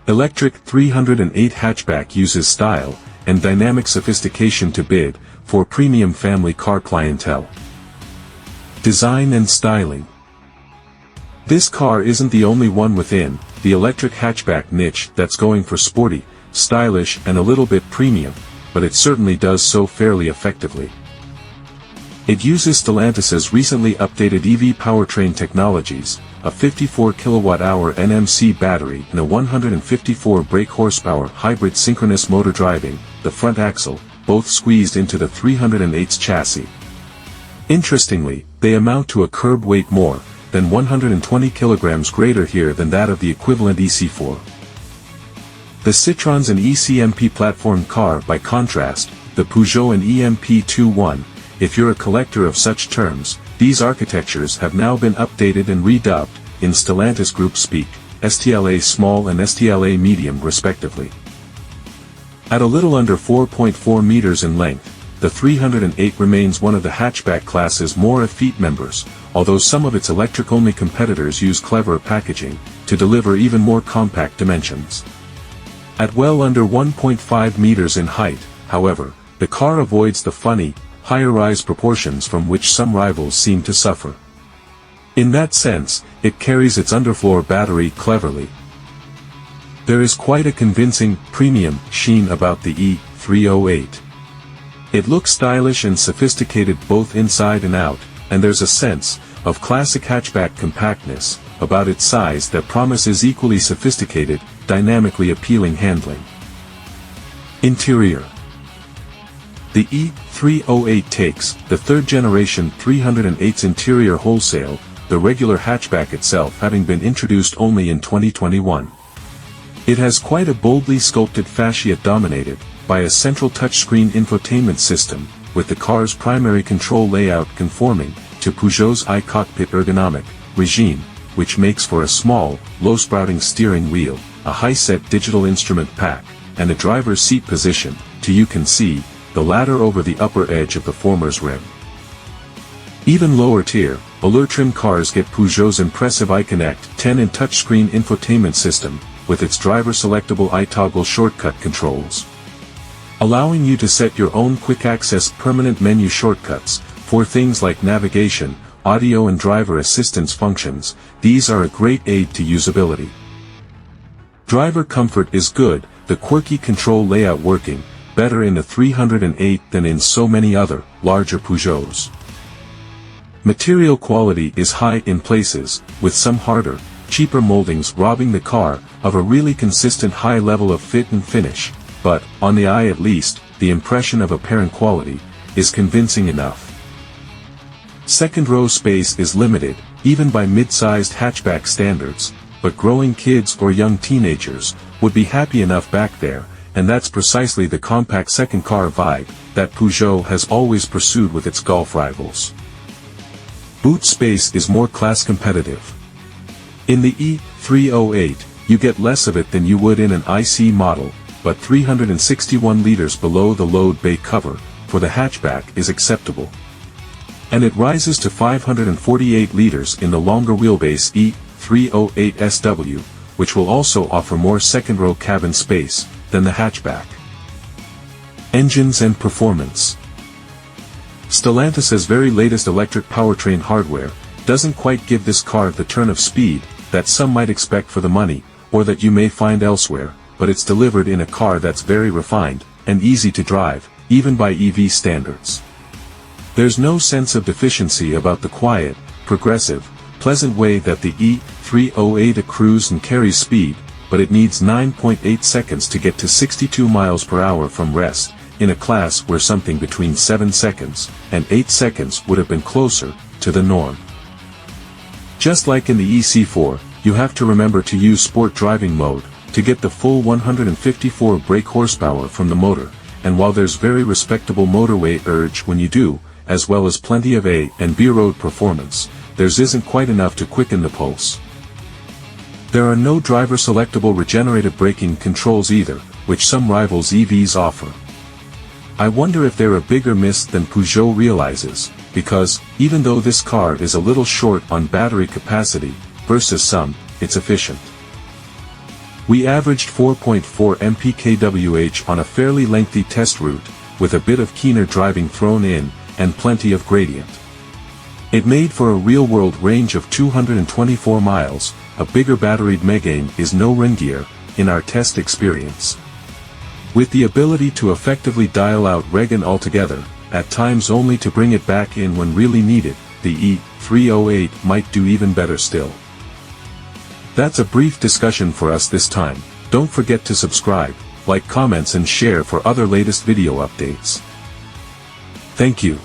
Electric 308 hatchback uses style and dynamic sophistication to bid for premium family car clientele. Design and styling. This car isn't the only one within the electric hatchback niche that's going for sporty, stylish and a little bit premium, but it certainly does so fairly effectively. It uses Stellantis' recently updated EV powertrain technologies, a 54 kWh NMC battery and a 154 brake horsepower hybrid synchronous motor driving the front axle, both squeezed into the 308's chassis. Interestingly, they amount to a kerb weight more than 120 kilograms greater here than that of the equivalent EC4. The Citroën's an ECMP platform car by contrast, the Peugeot an EMP21. If you're a collector of such terms, these architectures have now been updated and redubbed, in Stellantis Group speak, STLA Small and STLA Medium respectively. At a little under 4.4 meters in length, the 308 remains one of the hatchback class's more effete members, although some of its electric-only competitors use clever packaging to deliver even more compact dimensions. At well under 1.5 meters in height, however, the car avoids the funny, higher-rise proportions from which some rivals seem to suffer. In that sense, it carries its underfloor battery cleverly. There is quite a convincing, premium sheen about the E308. It looks stylish and sophisticated both inside and out, and there's a sense of classic hatchback compactness about its size that promises equally sophisticated, dynamically appealing handling. Interior. The E308 takes the third-generation 308's interior wholesale, the regular hatchback itself having been introduced only in 2021. It has quite a boldly sculpted fascia dominated by a central touchscreen infotainment system, with the car's primary control layout conforming to Peugeot's iCockpit ergonomic regime, which makes for a small, low-sprouting steering wheel, a high-set digital instrument pack, and a driver's seat position, you can see, the latter over the upper edge of the former's rim. Even lower tier, allure-trim cars get Peugeot's impressive iConnect 10 and touchscreen infotainment system, with its driver-selectable iToggle shortcut controls, allowing you to set your own quick-access permanent menu shortcuts for things like navigation, audio and driver assistance functions. These are a great aid to usability. Driver comfort is good, the quirky control layout working better in the 308 than in so many other, larger Peugeots. Material quality is high in places, with some harder, cheaper moldings robbing the car of a really consistent high level of fit and finish, but, on the eye at least, the impression of apparent quality is convincing enough. Second row space is limited, even by mid-sized hatchback standards, but growing kids or young teenagers would be happy enough back there, and that's precisely the compact second car vibe that Peugeot has always pursued with its Golf rivals. Boot space is more class competitive. In the E308, you get less of it than you would in an IC model, but 361 liters below the load bay cover for the hatchback is acceptable. And it rises to 548 liters in the longer wheelbase E308SW, which will also offer more second-row cabin space than the hatchback. Engines and performance. Stellantis' very latest electric powertrain hardware doesn't quite give this car the turn of speed that some might expect for the money, or that you may find elsewhere, but it's delivered in a car that's very refined and easy to drive, even by EV standards. There's no sense of deficiency about the quiet, progressive, pleasant way that the E308 accrues and carries speed, but it needs 9.8 seconds to get to 62 miles per hour from rest, in a class where something between 7 seconds and 8 seconds would have been closer to the norm. Just like in the EC4, you have to remember to use sport driving mode to get the full 154 brake horsepower from the motor, and while there's very respectable motorway urge when you do, as well as plenty of A and B road performance, theirs isn't quite enough to quicken the pulse. There are no driver-selectable regenerative braking controls either, which some rivals EVs offer. I wonder if they're a bigger miss than Peugeot realizes, because, even though this car is a little short on battery capacity, versus some, it's efficient. We averaged 4.4 mpkWh on a fairly lengthy test route, with a bit of keener driving thrown in, and plenty of gradient. It made for a real-world range of 224 miles. A bigger batteried Megane is no ringier, in our test experience. With the ability to effectively dial out regen altogether, at times only to bring it back in when really needed, the E308 might do even better still. That's a brief discussion for us this time. Don't forget to subscribe, like, comments and share for other latest video updates. Thank you.